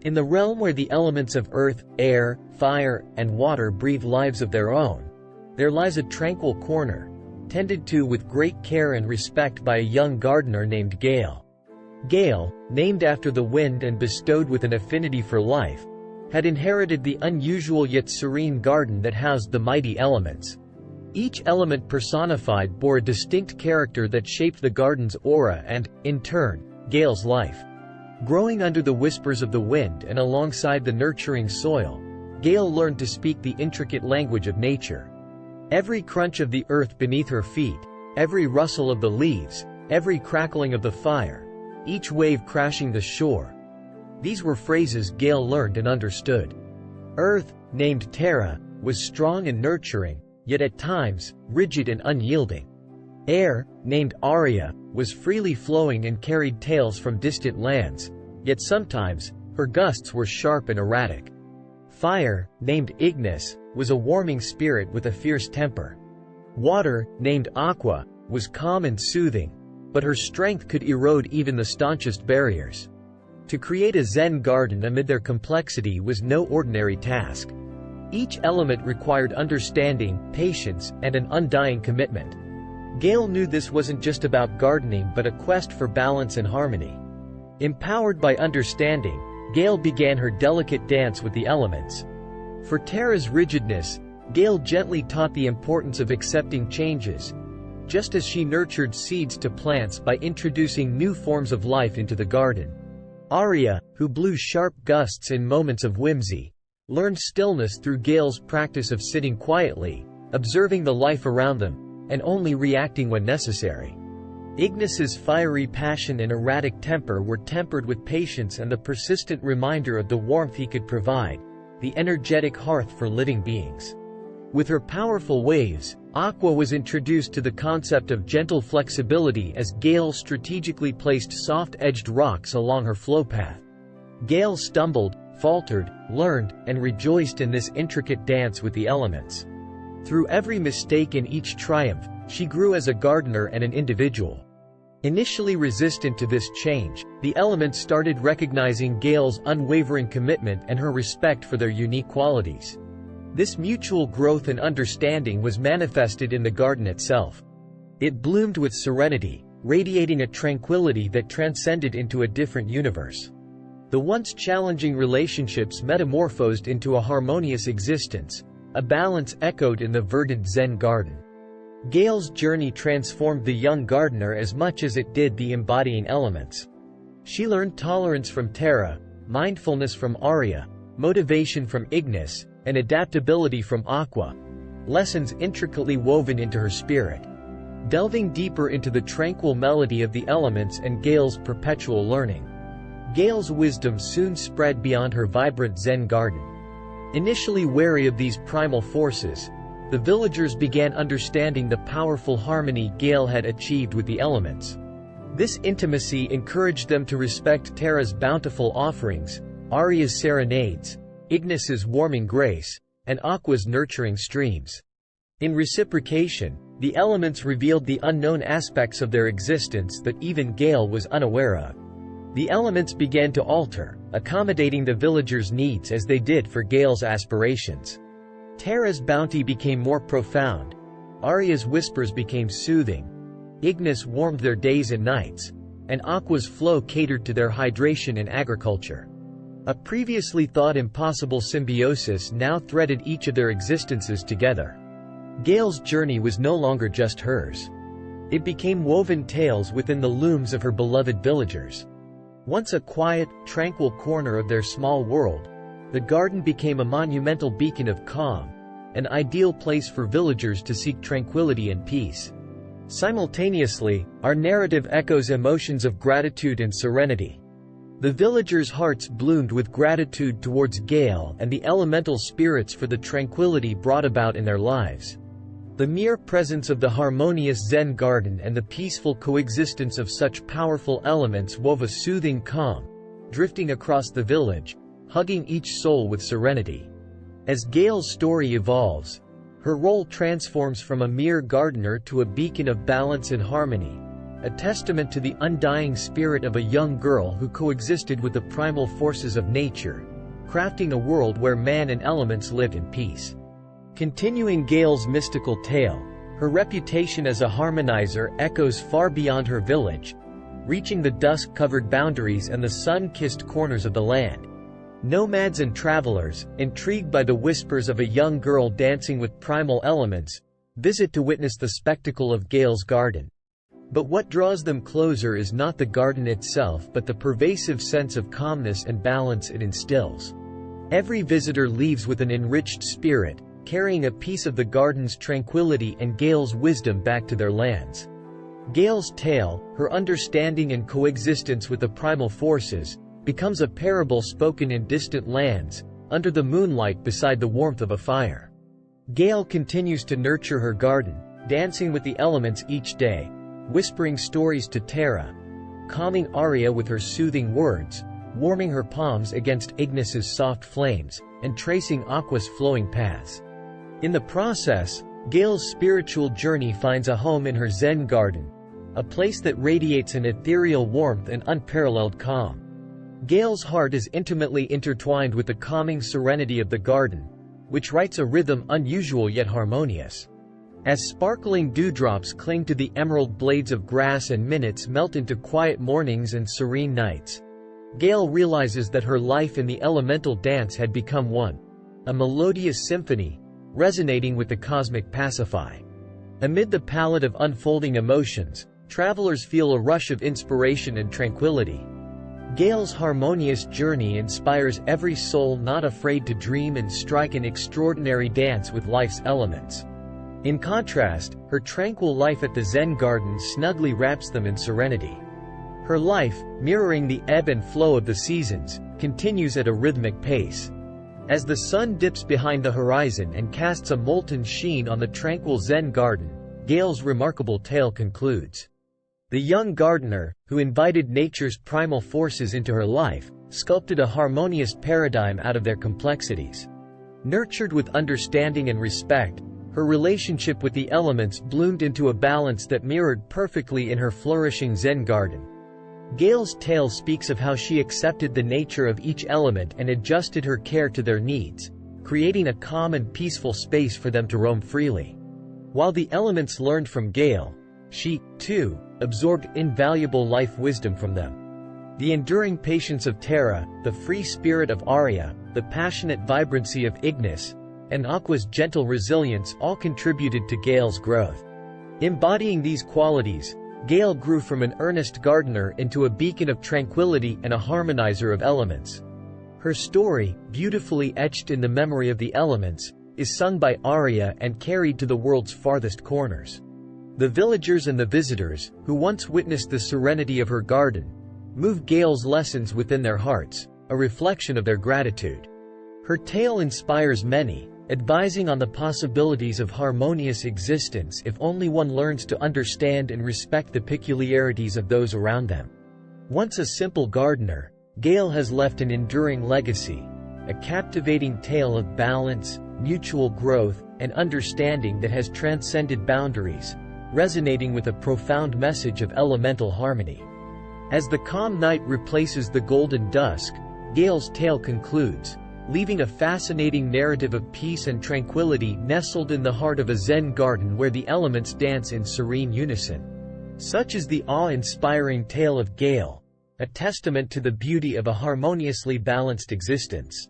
In the realm where the elements of earth, air, fire, and water breathe lives of their own, there lies a tranquil corner, tended to with great care and respect by a young gardener named Gale. Gale, named after the wind and bestowed with an affinity for life, had inherited the unusual yet serene garden that housed the mighty elements. Each element personified bore a distinct character that shaped the garden's aura and, in turn, Gale's life. Growing under the whispers of the wind and alongside the nurturing soil, Gale learned to speak the intricate language of nature. Every crunch of the earth beneath her feet, every rustle of the leaves, every crackling of the fire, each wave crashing the shore. These were phrases Gale learned and understood. Earth, named Terra, was strong and nurturing, yet at times, rigid and unyielding. Air, named Aria, was freely flowing and carried tales from distant lands, yet sometimes, her gusts were sharp and erratic. Fire, named Ignis, was a warming spirit with a fierce temper. Water, named Aqua, was calm and soothing, but her strength could erode even the staunchest barriers. To create a Zen garden amid their complexity was no ordinary task. Each element required understanding, patience, and an undying commitment. Gale knew this wasn't just about gardening but a quest for balance and harmony. Empowered by understanding, Gale began her delicate dance with the elements. For Terra's rigidness, Gale gently taught the importance of accepting changes, just as she nurtured seeds to plants by introducing new forms of life into the garden. Aria, who blew sharp gusts in moments of whimsy, learned stillness through Gale's practice of sitting quietly, observing the life around them, and only reacting when necessary. Ignis's fiery passion and erratic temper were tempered with patience and the persistent reminder of the warmth he could provide, the energetic hearth for living beings. With her powerful waves, Aqua was introduced to the concept of gentle flexibility as Gale strategically placed soft-edged rocks along her flow path. Gale stumbled, faltered, learned, and rejoiced in this intricate dance with the elements. Through every mistake and each triumph, she grew as a gardener and an individual. Initially resistant to this change, the elements started recognizing Gale's unwavering commitment and her respect for their unique qualities. This mutual growth and understanding was manifested in the garden itself. It bloomed with serenity, radiating a tranquility that transcended into a different universe. The once challenging relationships metamorphosed into a harmonious existence, a balance echoed in the verdant Zen garden. Gale's journey transformed the young gardener as much as it did the embodying elements. She learned tolerance from Terra, mindfulness from Aria, motivation from Ignis, and adaptability from Aqua, lessons intricately woven into her spirit. Delving deeper into the tranquil melody of the elements and Gale's perpetual learning, Gale's wisdom soon spread beyond her vibrant Zen garden. Initially wary of these primal forces, the villagers began understanding the powerful harmony Gale had achieved with the elements. This intimacy encouraged them to respect Terra's bountiful offerings, Aria's serenades, Ignis's warming grace, and Aqua's nurturing streams. In reciprocation, the elements revealed the unknown aspects of their existence that even Gale was unaware of. The elements began to alter, accommodating the villagers' needs as they did for Gale's aspirations. Terra's bounty became more profound, Aria's whispers became soothing, Ignis warmed their days and nights, and Aqua's flow catered to their hydration and agriculture. A previously thought impossible symbiosis now threaded each of their existences together. Gale's journey was no longer just hers. It became woven tales within the looms of her beloved villagers. Once a quiet, tranquil corner of their small world, the garden became a monumental beacon of calm, an ideal place for villagers to seek tranquility and peace. Simultaneously, our narrative echoes emotions of gratitude and serenity. The villagers' hearts bloomed with gratitude towards Gale and the elemental spirits for the tranquility brought about in their lives. The mere presence of the harmonious Zen garden and the peaceful coexistence of such powerful elements wove a soothing calm, drifting across the village, hugging each soul with serenity. As Gale's story evolves, her role transforms from a mere gardener to a beacon of balance and harmony, a testament to the undying spirit of a young girl who coexisted with the primal forces of nature, crafting a world where man and elements lived in peace. Continuing Gale's mystical tale, her reputation as a harmonizer echoes far beyond her village, reaching the dusk-covered boundaries and the sun-kissed corners of the land. Nomads and travelers, intrigued by the whispers of a young girl dancing with primal elements, visit to witness the spectacle of Gale's garden. But what draws them closer is not the garden itself but the pervasive sense of calmness and balance it instills. Every visitor leaves with an enriched spirit, carrying a piece of the garden's tranquility and Gale's wisdom back to their lands. Gale's tale, her understanding and coexistence with the primal forces, becomes a parable spoken in distant lands, under the moonlight beside the warmth of a fire. Gale continues to nurture her garden, dancing with the elements each day, whispering stories to Terra, calming Arya with her soothing words, warming her palms against Ignis's soft flames, and tracing Aqua's flowing paths. In the process, Gale's spiritual journey finds a home in her Zen Garden, a place that radiates an ethereal warmth and unparalleled calm. Gale's heart is intimately intertwined with the calming serenity of the garden, which writes a rhythm unusual yet harmonious. As sparkling dewdrops cling to the emerald blades of grass and minutes melt into quiet mornings and serene nights, Gale realizes that her life in the elemental dance had become one, a melodious symphony, resonating with the cosmic pacify. Amid the palette of unfolding emotions, travelers feel a rush of inspiration and tranquility. Gale's harmonious journey inspires every soul not afraid to dream and strike an extraordinary dance with life's elements. In contrast, her tranquil life at the Zen Garden snugly wraps them in serenity. Her life, mirroring the ebb and flow of the seasons, continues at a rhythmic pace. As the sun dips behind the horizon and casts a molten sheen on the tranquil Zen Garden, Gale's remarkable tale concludes. The young gardener, who invited nature's primal forces into her life, sculpted a harmonious paradigm out of their complexities. Nurtured with understanding and respect, her relationship with the elements bloomed into a balance that mirrored perfectly in her flourishing Zen Garden. Gale's tale speaks of how she accepted the nature of each element and adjusted her care to their needs, creating a calm and peaceful space for them to roam freely. While the elements learned from Gale, she, too, absorbed invaluable life wisdom from them. The enduring patience of Terra, the free spirit of Arya, the passionate vibrancy of Ignis, and Aqua's gentle resilience all contributed to Gale's growth. Embodying these qualities, Gale grew from an earnest gardener into a beacon of tranquility and a harmonizer of elements. Her story, beautifully etched in the memory of the elements, is sung by Arya and carried to the world's farthest corners. The villagers and the visitors, who once witnessed the serenity of her garden, move Gale's lessons within their hearts, a reflection of their gratitude. Her tale inspires many, advising on the possibilities of harmonious existence if only one learns to understand and respect the peculiarities of those around them. Once a simple gardener, Gale has left an enduring legacy, a captivating tale of balance, mutual growth, and understanding that has transcended boundaries, resonating with a profound message of elemental harmony. As the calm night replaces the golden dusk, Gale's tale concludes, leaving a fascinating narrative of peace and tranquility nestled in the heart of a Zen garden where the elements dance in serene unison. Such is the awe-inspiring tale of Gale, a testament to the beauty of a harmoniously balanced existence.